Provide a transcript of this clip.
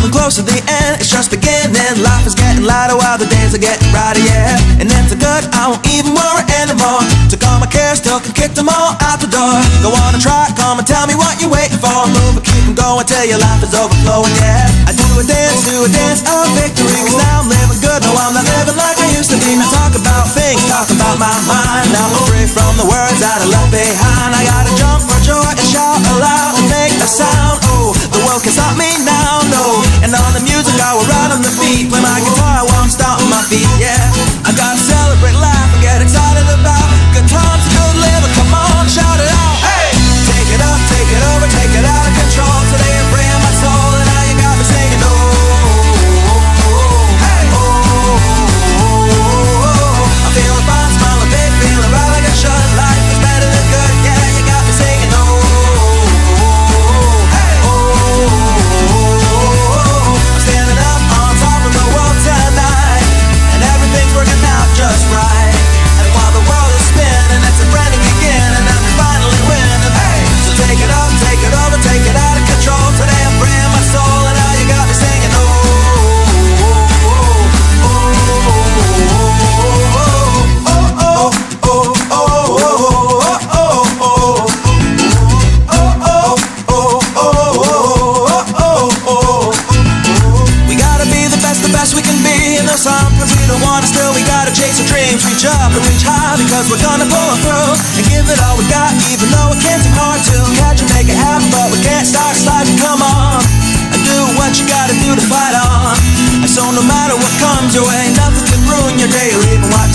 moving close to the end, it's just beginning. Life is getting lighter while the days are getting brighter, yeah. And if they're good, I won't even worry anymore. Took all my cares, took and kicked them all out the door. Go on and try, come and tell me what you're waiting for. Move and keep them going till your life is overflowing, yeah. I do a dance of victory, cause now I'm living good, no I'm not living like I used to be. Now talk about things, talk about my mind. Now I'm free from the words that I left behind. I gotta jump for joy and shout aloud and make a sound. Oh, the world can stop me now, no. And on the music I will ride on the beat. Play my guitar, I won't stop on my feet, yeah. I gotta celebrate life and get excited about good times and good living. Come on, shout it out, hey! Take it up, take it over, take it out of control. Today I'm freeing my soul and now you got me singing, oh. Hey! Oh, I'm feeling fine, smiling big, feeling right like I should. Life is better than good, yeah, you got me singing, oh. Hey! Oh, I'm standing up on top of the world tonight, and everything's working out just right. And while the world is spinning, it's a brand new begin, and I'm finally winning. Hey, so take it up, take it over, take it out of control. Today I'm freeing my soul, and now you got me singing, oh. We can be, and though sometimes we don't want to, still we gotta chase our dreams, reach up and reach high, because we're gonna pull it through and give it all we got, even though it can seem hard to catch and make it happen, but we can't start sliding. Come on and do what you gotta do to fight on. And so no matter what comes your way, nothing can ruin your day or even what